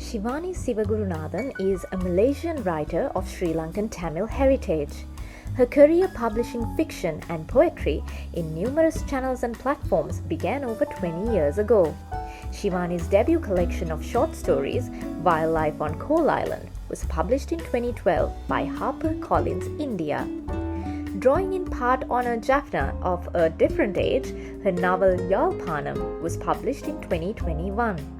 Shivani Sivagurunathan is a Malaysian writer of Sri Lankan Tamil heritage. Her career publishing fiction and poetry in numerous channels and platforms began over 20 years ago. Shivani's debut collection of short stories, Wildlife on Coal Island, was published in 2012 by HarperCollins India. Drawing in part on a Jaffna of a different age, her novel Yalpanam was published in 2021.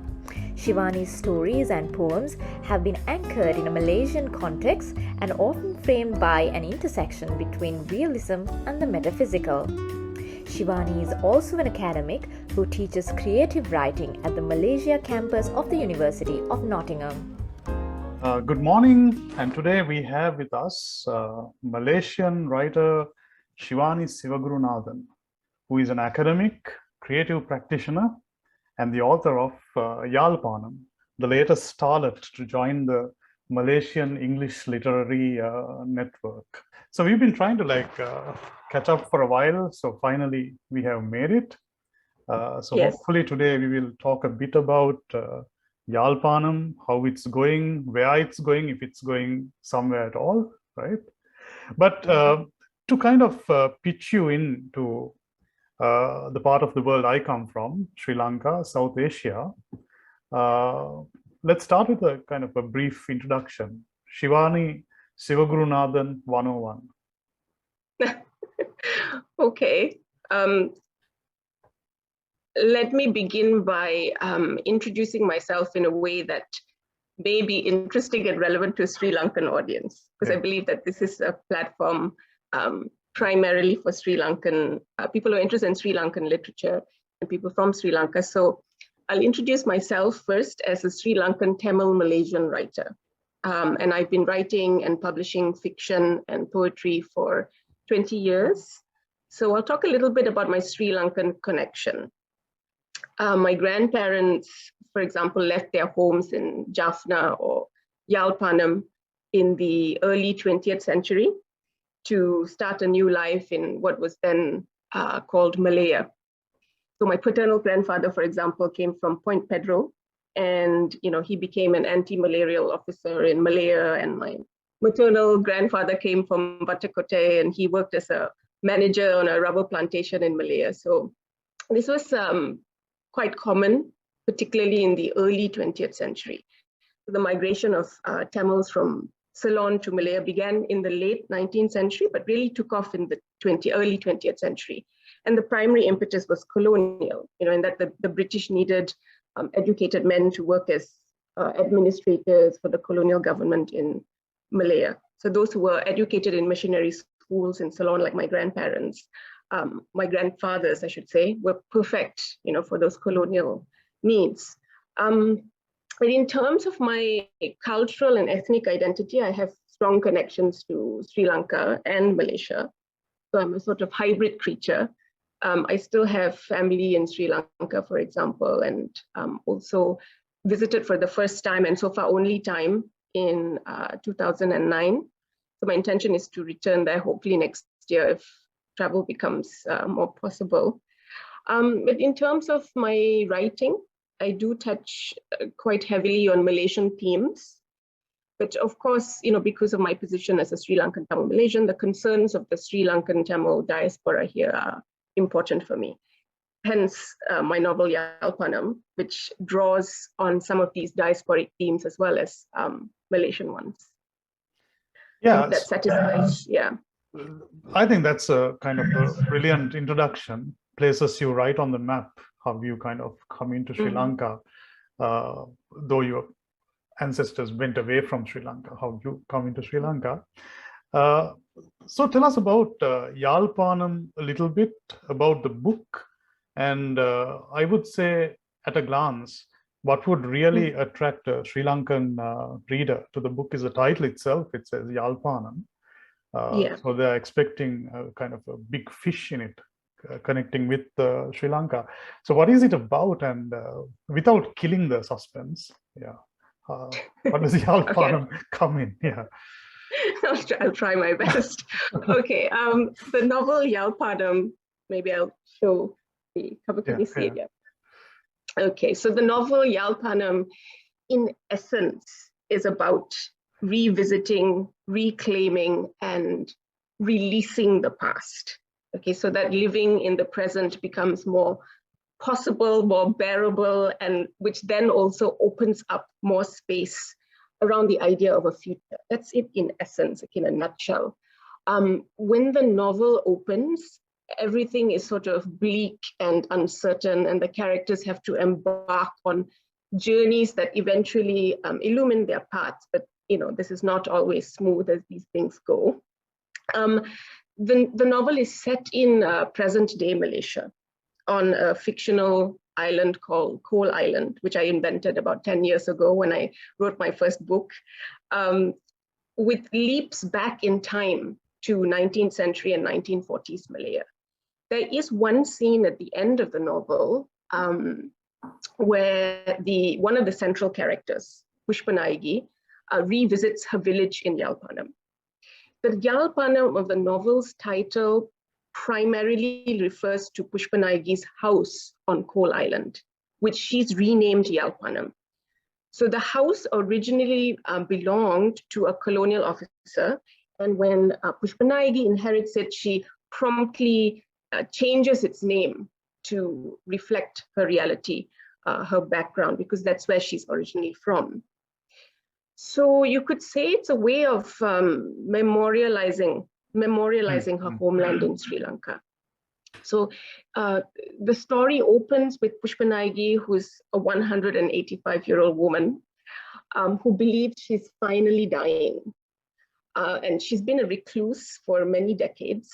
Shivani's stories and poems have been anchored in a Malaysian context and often framed by an intersection between realism and the metaphysical. Shivani is also an academic who teaches creative writing at the Malaysia Campus of the University of Nottingham. Good morning, and today we have with us Malaysian writer Shivani Sivagurunathan, who is an academic, creative practitioner, and the author of Yalpanam, the latest starlet to join the Malaysian English literary network. So we've been trying to catch up for a while, so finally we have made it. Yes. Hopefully today we will talk a bit about Yalpanam, how it's going, where it's going, if it's going somewhere at all, right? But to kind of pitch you into the part of the world I come from, Sri Lanka, South Asia, let's start with a kind of a brief introduction. Shivani Sivagurunathan 101. Okay. Let me begin by introducing myself in a way that may be interesting and relevant to a Sri Lankan audience, because I believe that this is a platform primarily for Sri Lankan people who are interested in Sri Lankan literature and people from Sri Lanka. So I'll introduce myself first as a Sri Lankan Tamil Malaysian writer. And I've been writing and publishing fiction and poetry for 20 years. So I'll talk a little bit about my Sri Lankan connection. My grandparents, for example, left their homes in Jaffna or Yalpanam in the early 20th century to start a new life in what was then called Malaya. So my paternal grandfather, for example, came from Point Pedro, and he became an anti-malarial officer in Malaya. And my maternal grandfather came from Batakote, and he worked as a manager on a rubber plantation in Malaya. So this was quite common, particularly in the early 20th century. The migration of Tamils from Ceylon to Malaya began in the late 19th century, but really took off in the early 20th century. And the primary impetus was colonial, in that the British needed educated men to work as administrators for the colonial government in Malaya. So those who were educated in missionary schools in Ceylon, like my grandparents, my grandfathers, I should say, were perfect, for those colonial needs. But in terms of my cultural and ethnic identity, I have strong connections to Sri Lanka and Malaysia. So I'm a sort of hybrid creature. I still have family in Sri Lanka, for example, and also visited for the first time and so far only time in 2009. So my intention is to return there hopefully next year if travel becomes more possible. But in terms of my writing, I do touch quite heavily on Malaysian themes. But of course, because of my position as a Sri Lankan Tamil Malaysian, the concerns of the Sri Lankan Tamil diaspora here are important for me. Hence, my novel Yalpanam, which draws on some of these diasporic themes as well as Malaysian ones. Yeah, that satisfies, yeah. I think that's a kind of a brilliant introduction, places you right on the map, how you kind of come into Sri Lanka, though your ancestors went away from Sri Lanka, how you come into Sri Lanka. So tell us about Yalpanam a little bit, about the book, and I would say at a glance, what would really attract a Sri Lankan reader to the book is the title itself. It says Yalpanam. So they're expecting kind of a big fish in it, connecting with Sri Lanka. So what is it about? And without killing the suspense, what does Yalpanam come in? Yeah. I'll try my best. Okay, the novel Yalpanam, maybe I'll show the cover. Can you see it? Yeah. Okay, so the novel Yalpanam in essence, is about revisiting, reclaiming, and releasing the past. Okay, so that living in the present becomes more possible, more bearable, and which then also opens up more space around the idea of a future. That's it in essence, like in a nutshell. When the novel opens, everything is sort of bleak and uncertain, and the characters have to embark on journeys that eventually illumine their paths. But this is not always smooth as these things go. The novel is set in present-day Malaysia on a fictional island called Coal Island, which I invented about 10 years ago when I wrote my first book, with leaps back in time to 19th century and 1940s Malaya. There is one scene at the end of the novel where one of the central characters, Pushpanaigi, revisits her village in Yalpanam. The Yalpanam of the novel's title primarily refers to Pushpanaigi's house on Coal Island, which she's renamed Yalpanam. So the house originally belonged to a colonial officer, and when Pushpanaigi inherits it, she promptly changes its name to reflect her reality, her background, because that's where she's originally from. So you could say it's a way of memorializing her homeland in Sri Lanka. So the story opens with Pushpanaigi, who's a 185-year-old woman who believes she's finally dying. And she's been a recluse for many decades.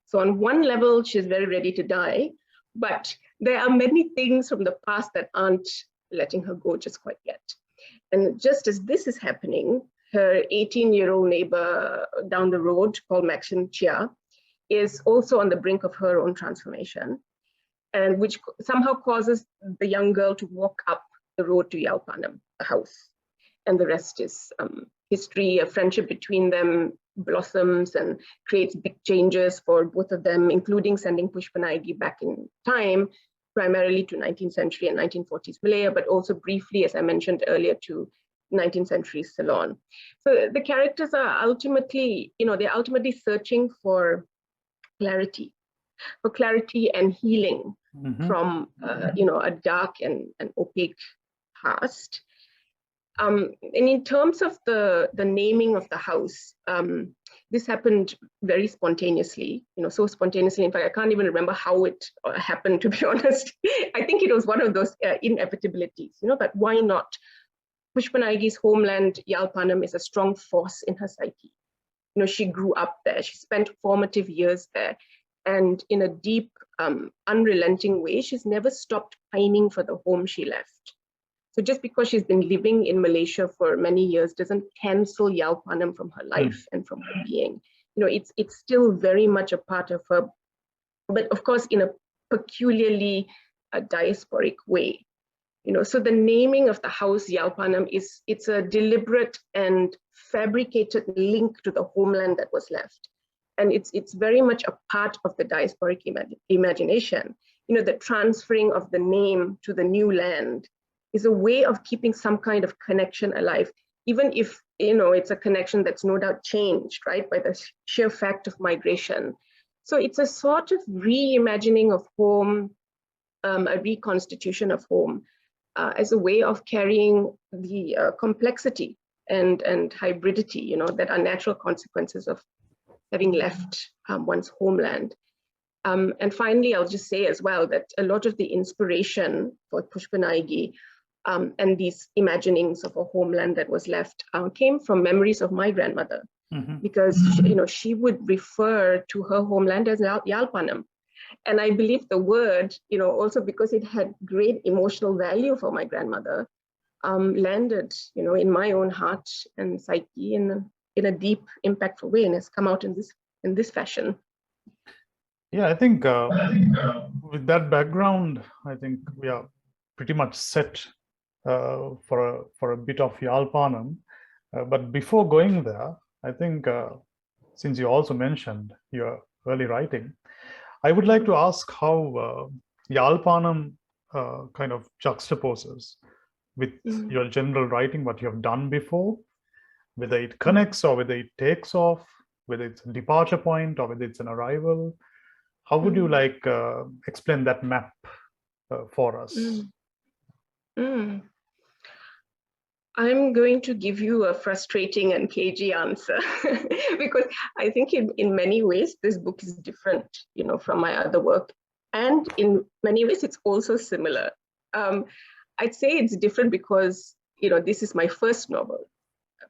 So on one level, she's very ready to die, but there are many things from the past that aren't letting her go just quite yet. And just as this is happening, her 18-year-old neighbor down the road called Maxine Chia is also on the brink of her own transformation, and which somehow causes the young girl to walk up the road to Yalpanam, the house. And the rest is history. A friendship between them blossoms and creates big changes for both of them, including sending Pushpanaigi back in time, primarily to 19th century and 1940s Malaya, but also briefly, as I mentioned earlier, to 19th century Ceylon. So the characters are ultimately, they're ultimately searching for clarity and healing from, a dark and opaque past. And in terms of the naming of the house, this happened very spontaneously, so spontaneously. In fact, I can't even remember how it happened, to be honest. I think it was one of those inevitabilities, but why not? Pushpanaigi's homeland, Yalpanam, is a strong force in her psyche. She grew up there, she spent formative years there, and in a deep, unrelenting way, she's never stopped pining for the home she left. So just because she's been living in Malaysia for many years doesn't cancel Yalpanam from her life and from her being. It's still very much a part of her, but of course in a peculiarly diasporic way. So the naming of the house Yalpanam it's a deliberate and fabricated link to the homeland that was left. And it's very much a part of the diasporic imagination. The transferring of the name to the new land is a way of keeping some kind of connection alive, even if it's a connection that's no doubt changed, right, by the sheer fact of migration. So it's a sort of reimagining of home, a reconstitution of home, as a way of carrying the complexity and hybridity, that are natural consequences of having left one's homeland. And finally, I'll just say as well that a lot of the inspiration for Pushpanaigi and these imaginings of a homeland that was left came from memories of my grandmother, because she would refer to her homeland as Yalpanam. And I believe the word, also because it had great emotional value for my grandmother, landed, in my own heart and psyche in a deep, impactful way, and has come out in this fashion. Yeah, I think with that background, I think we are pretty much set for a bit of Yalpanam. But before going there, I think since you also mentioned your early writing, I would like to ask how Yalpanam kind of juxtaposes with your general writing, what you have done before, whether it connects or whether it takes off, whether it's a departure point or whether it's an arrival? How would you like explain that map for us? I'm going to give you a frustrating and cagey answer because I think in many ways this book is different, from my other work, and in many ways it's also similar. I'd say it's different because this is my first novel,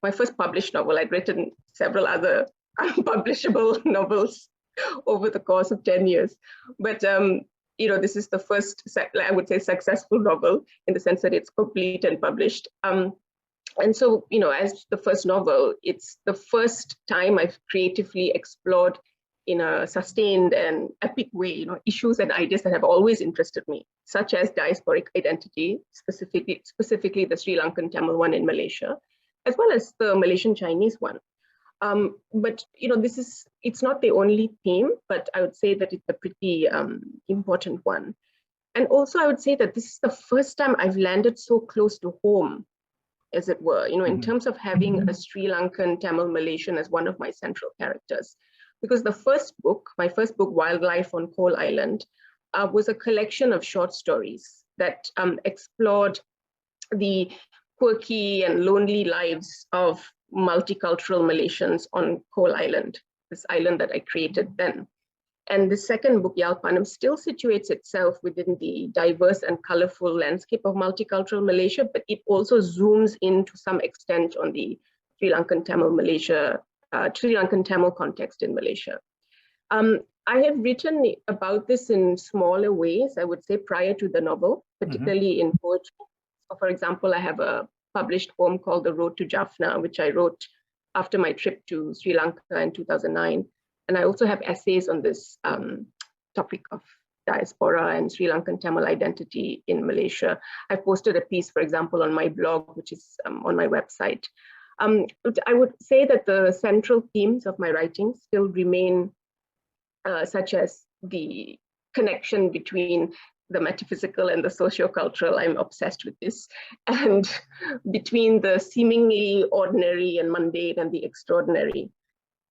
my first published novel. I'd written several other unpublishable novels over the course of 10 years, but this is the first, I would say, successful novel in the sense that it's complete and published. And so, as the first novel, it's the first time I've creatively explored in a sustained and epic way, issues and ideas that have always interested me, such as diasporic identity, specifically the Sri Lankan Tamil one in Malaysia, as well as the Malaysian Chinese one. But it's not the only theme, but I would say that it's a pretty important one. And also I would say that this is the first time I've landed so close to home, as it were, in terms of having a Sri Lankan Tamil Malaysian as one of my central characters. Because my first book, Wildlife on Coal Island, was a collection of short stories that explored the quirky and lonely lives of multicultural Malaysians on Coal Island, this island that I created then. And the second book, Yalpanam, still situates itself within the diverse and colorful landscape of multicultural Malaysia, but it also zooms in to some extent on the Sri Lankan Tamil context in Malaysia. I have written about this in smaller ways, I would say, prior to the novel, particularly in poetry. So for example, I have a published poem called The Road to Jaffna, which I wrote after my trip to Sri Lanka in 2009. And I also have essays on this topic of diaspora and Sri Lankan Tamil identity in Malaysia. I posted a piece, for example, on my blog, which is on my website. I would say that the central themes of my writing still remain such as the connection between the metaphysical and the socio-cultural. I'm obsessed with this. And between the seemingly ordinary and mundane and the extraordinary.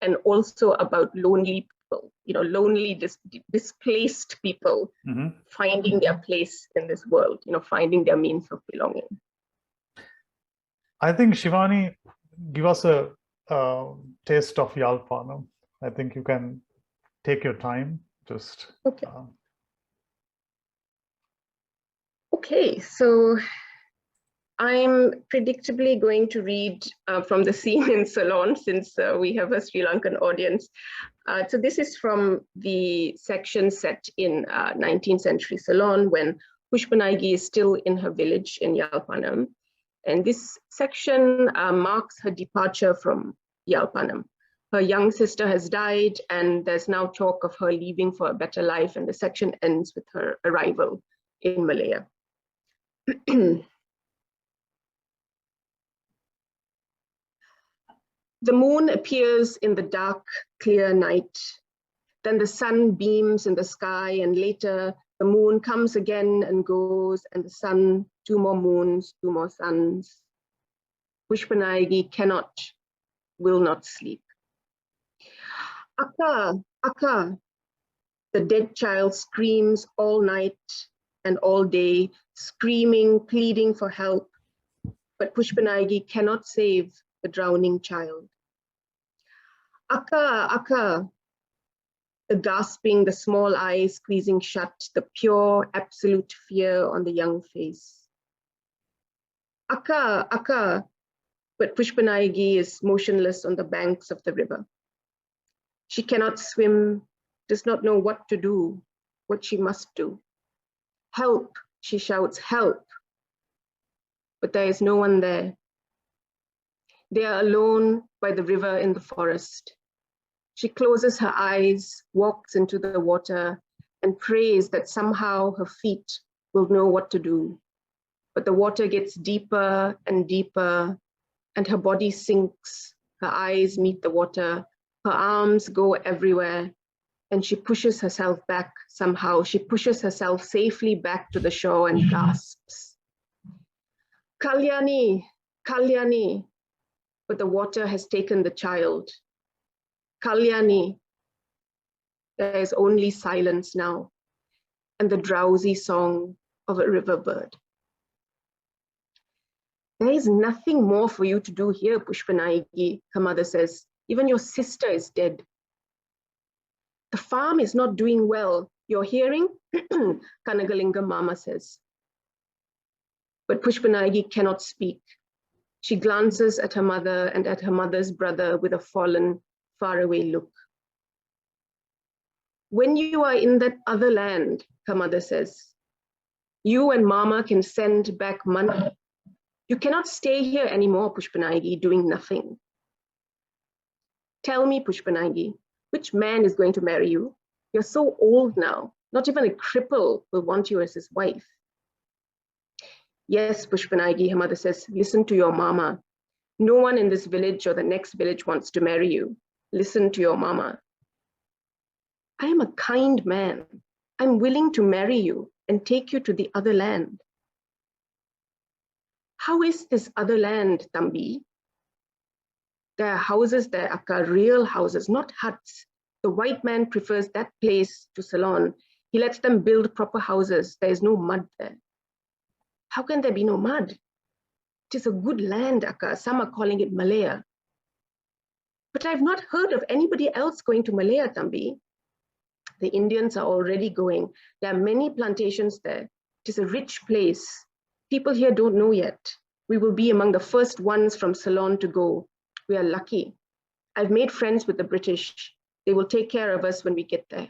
And also about lonely people, lonely, displaced people finding their place in this world, finding their means of belonging. I think, Shivani, give us a taste of Yalpanam. I think you can take your time, just. Okay. Okay, so I'm predictably going to read from the scene in Ceylon, since we have a Sri Lankan audience. So this is from the section set in 19th century Ceylon, when Pushpanaigi is still in her village in Yalpanam. And this section marks her departure from Yalpanam. Her young sister has died, and there's now talk of her leaving for a better life, and the section ends with her arrival in Malaya. The moon appears in the dark, clear night. Then the sun beams in the sky, and later the moon comes again and goes, and the sun, 2 more moons, 2 more suns. Pushpanaigi will not sleep. Akka, Akka, the dead child screams all night and all day, screaming, pleading for help. But Pushpanaigi cannot save the drowning child. Akka, Akka, the gasping, the small eyes squeezing shut, the pure, absolute fear on the young face. Akka, Akka, but Pushpanaigi is motionless on the banks of the river. She cannot swim, does not know what to do, what she must do. Help, she shouts, help. But there is no one there. They are alone by the river in the forest. She closes her eyes, walks into the water, and prays that somehow her feet will know what to do. But the water gets deeper and deeper, and her body sinks. Her eyes meet the water. Her arms go everywhere, and she pushes herself back somehow. She pushes herself safely back to the shore and gasps. Kalyani, Kalyani, but the water has taken the child. Kalyani, there is only silence now, and the drowsy song of a river bird. There is nothing more for you to do here, Pushpanayagi, her mother says. Even your sister is dead. The farm is not doing well. You're hearing? Kanagalingam Mama says. But Pushpanayagi cannot speak. She glances at her mother and at her mother's brother with a fallen, faraway look. When you are in that other land, her mother says, you and Mama can send back money. You cannot stay here anymore, Pushpanayagi, doing nothing. Tell me, Pushpanayagi, which man is going to marry you? You're so old now. Not even a cripple will want you as his wife. Yes, Pushpanayagi, her mother says, listen to your mama. No one in this village or the next village wants to marry you. Listen to your mama. I am a kind man. I'm willing to marry you and take you to the other land. How is this other land, Tambi? There are houses there, Akka, real houses, not huts. The white man prefers that place to Ceylon. He lets them build proper houses. There is no mud there. How can there be no mud? It is a good land, Akka. Some are calling it Malaya. But I've not heard of anybody else going to Malaya, Tambi. The Indians are already going. There are many plantations there. It is a rich place. People here don't know yet. We will be among the first ones from Ceylon to go. We are lucky. I've made friends with the British. They will take care of us when we get there.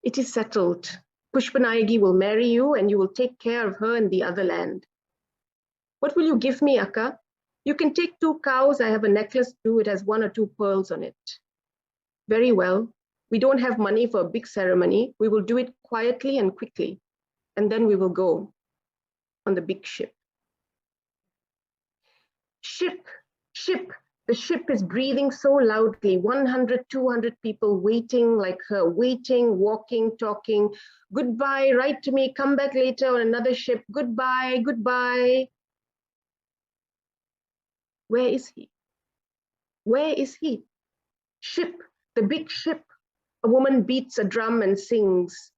It is settled. Pushpanayagi will marry you and you will take care of her in the other land. What will you give me, Akka? You can take 2 cows. I have a necklace too. It has 1 or 2 pearls on it. Very well. We don't have money for a big ceremony. We will do it quietly and quickly. And then we will go on the big ship. Ship, ship. The ship is breathing so loudly, 100, 200 people waiting like her, waiting, walking, talking. Goodbye, write to me, come back later on another ship. Goodbye, goodbye. Where is he? Where is he? Ship, the big ship. A woman beats a drum and sings.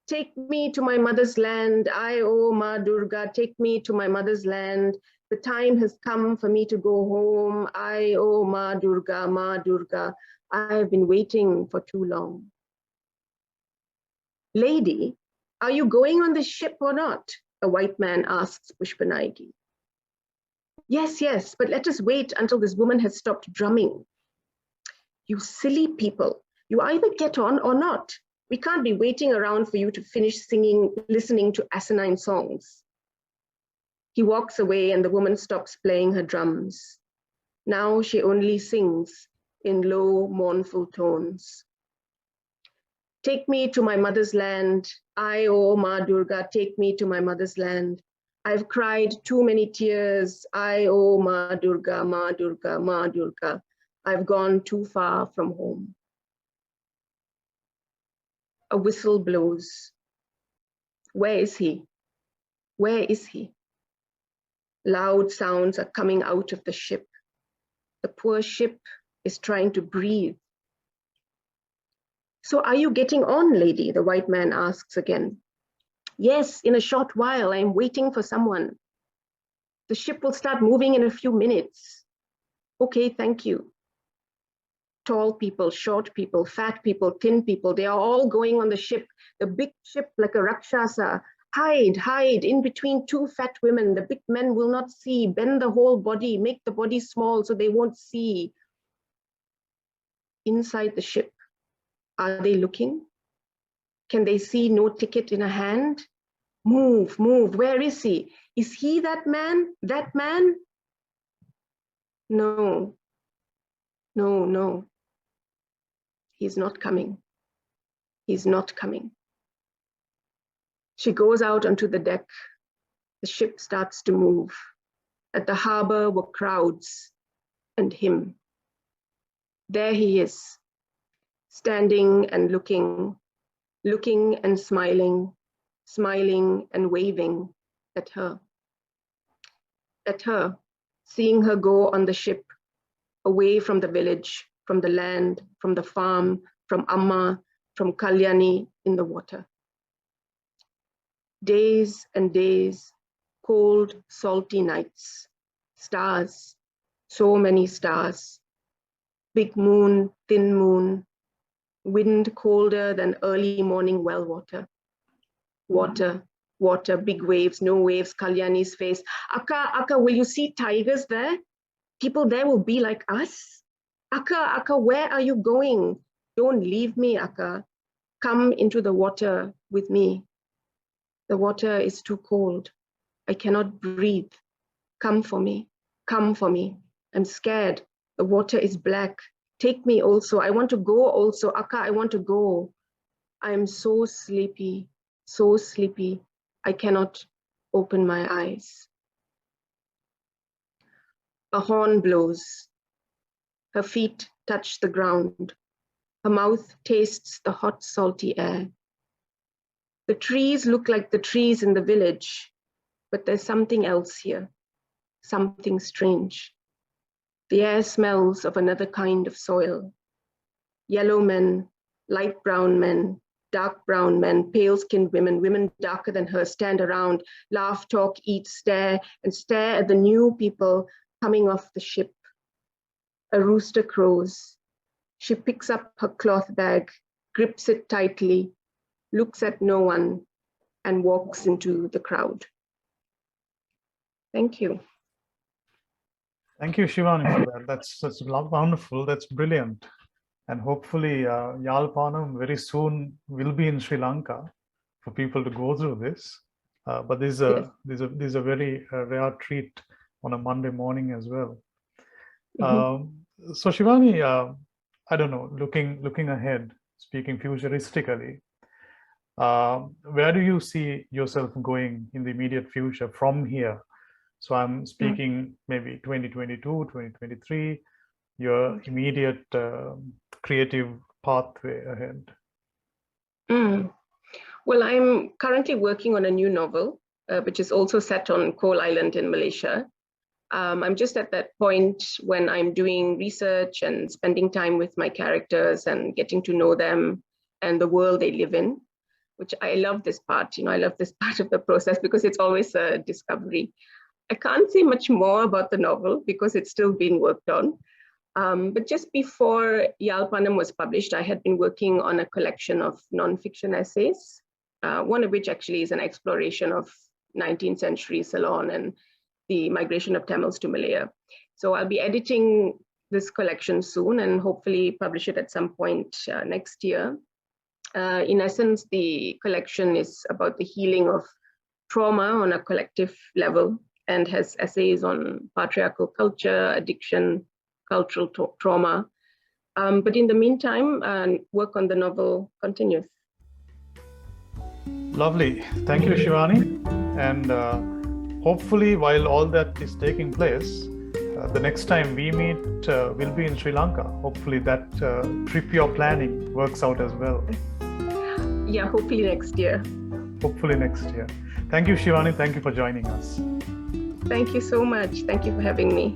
Take me to my mother's land. I, oh, Ma Durga, take me to my mother's land. The time has come for me to go home. I, oh, Ma Durga, Ma Durga. I have been waiting for too long. Lady, are you going on this ship or not? A white man asks Pushpanayagi. Yes, yes, but let us wait until this woman has stopped drumming. You silly people. You either get on or not. We can't be waiting around for you to finish singing, listening to asinine songs. He walks away and the woman stops playing her drums. Now she only sings in low, mournful tones. Take me to my mother's land. I, oh, Ma Durga, take me to my mother's land. I've cried too many tears. I, oh, Ma Durga, Ma Durga, Ma Durga. I've gone too far from home. A whistle blows. Where is he? Where is he? Loud sounds are coming out of the ship. The poor ship is trying to breathe. So are you getting on, lady? The white man asks again. Yes, in a short while. I'm waiting for someone. The ship will start moving in a few minutes. Okay, thank you. Tall people, short people, fat people, thin people, they are all going on the ship, the big ship like a Rakshasa. Hide, hide in between 2 fat women. The big men will not see. Bend the whole body, make the body small so they won't see. Inside the ship, are they looking? Can they see no ticket in a hand? Move, move, where is he? Is he that man? That man? No, no, no. He's not coming. He's not coming. She goes out onto the deck. The ship starts to move. At the harbor were crowds and him. There he is, standing and looking and smiling, smiling and waving at her. at her, seeing her go on the ship, away from the village, from the land, from the farm, from Amma, from Kalyani in the water. Days and days, cold, salty nights, stars, so many stars, big moon, thin moon, wind colder than early morning well water. Water, water, big waves, no waves, Kalyani's face. Akka, will you see tigers there? People there will be like us? Akka, where are you going? Don't leave me, Akka. Come into the water with me. The water is too cold. I cannot breathe. Come for me. Come for me. I'm scared. The water is black. Take me also. I want to go also. Akka, I want to go. I am so sleepy, so sleepy. I cannot open my eyes. A horn blows. Her feet touch the ground. Her mouth tastes the hot, salty air. The trees look like the trees in the village, but there's something else here, something strange. The air smells of another kind of soil. Yellow men, light brown men, dark brown men, pale-skinned women, women darker than her, stand around, laugh, talk, eat, stare, and stare at the new people coming off the ship. A rooster crows. She picks up her cloth bag, grips it tightly, looks at no one, and walks into the crowd. Thank you. Thank you, Shivani, for that. That's wonderful. That's brilliant. And hopefully, Yalpanam very soon will be in Sri Lanka for people to go through this. But this is a very rare treat on a Monday morning as well. So Shivani, I don't know, looking ahead, speaking futuristically, where do you see yourself going in the immediate future from here? So I'm speaking maybe 2022, 2023, your immediate creative pathway ahead. Well, I'm currently working on a new novel, which is also set on Coal Island in Malaysia. I'm just at that point when I'm doing research and spending time with my characters and getting to know them and the world they live in, which I love this part. I love this part of the process because it's always a discovery. I can't say much more about the novel because it's still being worked on. But just before Yalpanam was published, I had been working on a collection of nonfiction essays, one of which actually is an exploration of 19th century Ceylon and the migration of Tamils to Malaya. So I'll be editing this collection soon and hopefully publish it at some point next year. In essence, the collection is about the healing of trauma on a collective level and has essays on patriarchal culture, addiction, cultural trauma. But in the meantime, work on the novel continues. Lovely. Thank you, Shivani. And hopefully, while all that is taking place, the next time we meet will be in Sri Lanka. Hopefully that trip you're planning works out as well. Yeah, hopefully next year. Hopefully next year. Thank you, Shivani. Thank you for joining us. Thank you so much. Thank you for having me.